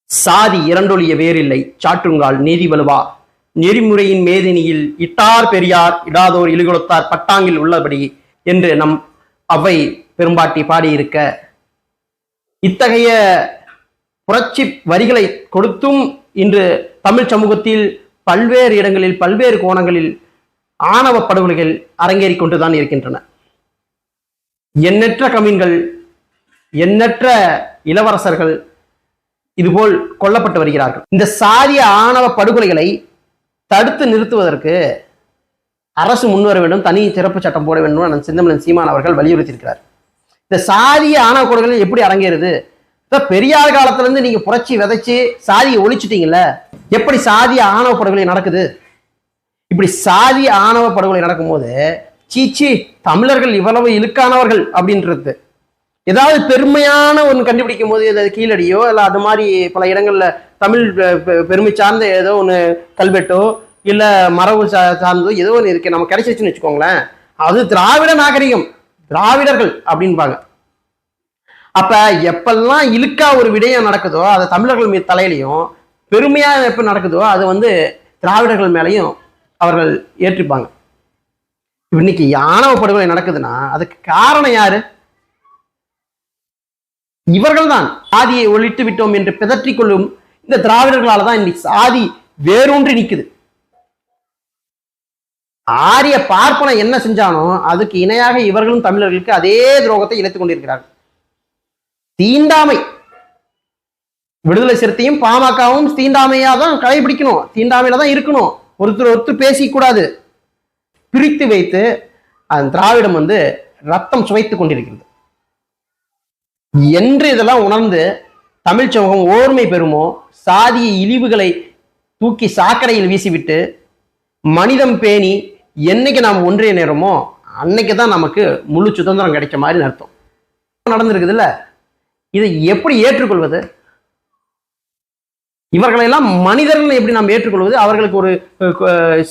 சாதி இரண்டொழிய வேறில்லை சாற்றுங்கால் நீதி வலுவா நெறிமுறையின் மேதினியில் இட்டார் பெரியார் இடாதோர் இழுகுலத்தார் பட்டாங்கில் உள்ளபடி என்று நம் அவை பெரும்பாட்டி பாடியிருக்க, இத்தகைய புரட்சி வரிகளை கொடுத்தும் இன்று தமிழ் சமூகத்தில் பல்வேறு இடங்களில் பல்வேறு கோணங்களில் ஆணவ படுகொலைகள் அரங்கேறிக் கொண்டுதான் இருக்கின்றன. எண்ணற்ற கவின்கள், எண்ணற்ற இளவரசர்கள் இதுபோல் கொல்லப்பட்டு வருகிறார்கள். இந்த சாதிய ஆணவ படுகொலைகளை தடுத்து நிறுத்துவதற்கு அரசு முன்வர வேண்டும், தனி சிறப்பு சட்டம் போட வேண்டும் செந்தமிழன் சீமான் அவர்கள் வலியுறுத்தியிருக்கிறார். இந்த சாதிய ஆணவ படுகொலை எப்படி அரங்கேறுது? பெரியார் காலத்துல இருந்து நீங்க புரட்சி விதைச்சு சாதியை ஒழிச்சிட்டீங்கல்ல, எப்படி சாதிய ஆணவ படுகொலை நடக்குது? இப்படி சாதிய ஆணவ படுகொலை நடக்கும்போது சீச்சி தமிழர்கள் இவ்வளவு இழுக்கானவர்கள் அப்படின்றது ஏதாவது பெருமையான ஒன்று கண்டுபிடிக்கும் போது, ஏதாவது கீழடியோ இல்லை அது மாதிரி பல இடங்கள்ல தமிழ் பெருமை சார்ந்த ஏதோ ஒன்று கல்வெட்டோ இல்லை மரபு சார்ந்தோ ஏதோ ஒன்று இருக்கு நம்ம கிடைச்சிருச்சுன்னு வச்சுக்கோங்களேன், அது திராவிட நாகரிகம், திராவிடர்கள் அப்படின்பாங்க. அப்ப எப்பெல்லாம் இழுக்கா ஒரு விடயம் நடக்குதோ அது தமிழர்கள் மீது தலையிலையும், பெருமையா எப்ப நடக்குதோ அது திராவிடர்கள் மேலையும் அவர்கள் ஏற்றிப்பாங்க. இன்னைக்கு ஆணவ படுகொலை நடக்குதுன்னா அதுக்கு காரணம் யாரு? இவர்கள் தான். சாதியை ஒழித்து விட்டோம் என்று பிதற்றிக் கொள்ளும் இந்த திராவிடர்களால தான் இன்னைக்கு சாதி வேரூன்றி நிக்குது. ஆரிய பார்ப்பன என்ன செஞ்சானோ அதுக்கு இணையாக இவர்களும் தமிழர்களுக்கு அதே துரோகத்தை இழைத்துக் கொண்டிருக்கிறார்கள். தீண்டாமை, விடுதலை சிறுத்தையும் பாமகவும் தீண்டாமையா தான் கடைபிடிக்கணும், தீண்டாமையில தான் இருக்கணும், ஒருத்தர் பேசிக்கூடாது. பிரித்து வைத்து அந்த திராவிடம் ரத்தம் சுவைத்துக் கொண்டிருக்கிறது. என்று இதெல்லாம் உணர்ந்து தமிழ் சமூகம் ஓர்மை பெறுமோ, சாதிய இழிவுகளை தூக்கி சாக்கடையில் வீசிவிட்டு மனிதம் பேணி என்னைக்கு நாம் ஒன்றிய நேரமோ அன்னைக்கு தான் நமக்கு முழு சுதந்திரம் கிடைச்ச மாதிரி அர்த்தம். நடந்திருக்குது இல்ல, இதை எப்படி ஏற்றுக்கொள்வது? இவர்களெல்லாம் மனிதர்கள் எப்படி நாம் ஏற்றுக்கொள்வது? அவர்களுக்கு ஒரு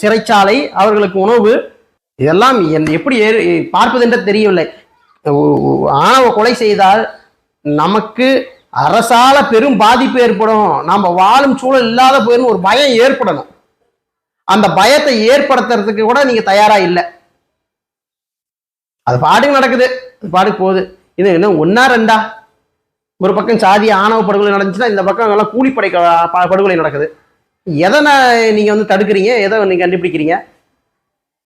சிறைச்சாலை, அவர்களுக்கு உணவு, இதெல்லாம் எப்படி பார்ப்பது என்று தெரியவில்லை. ஆணவ கொலை செய்தால் நமக்கு அரசால பெரும் பாதிப்பு ஏற்படும், நாம வாழும் சூழல் இல்லாத போயிடும் ஒரு பயம் ஏற்படணும். அந்த பயத்தை ஏற்படுத்துறதுக்கு கூட நீங்க தயாரா இல்லை. அது பாட்டுக்கு நடக்குது, அது பாட்டுக்கு போகுது. இது என்ன ஒன்னா ரெண்டா? ஒரு பக்கம் சாதிய ஆணவ படுகொலை நடந்துச்சுன்னா இந்த பக்கம் எல்லாம் கூலிப்படை படுகொலை நடக்குது. எதை நீங்க தடுக்கிறீங்க, எதை நீங்க கண்டுபிடிக்கிறீங்க?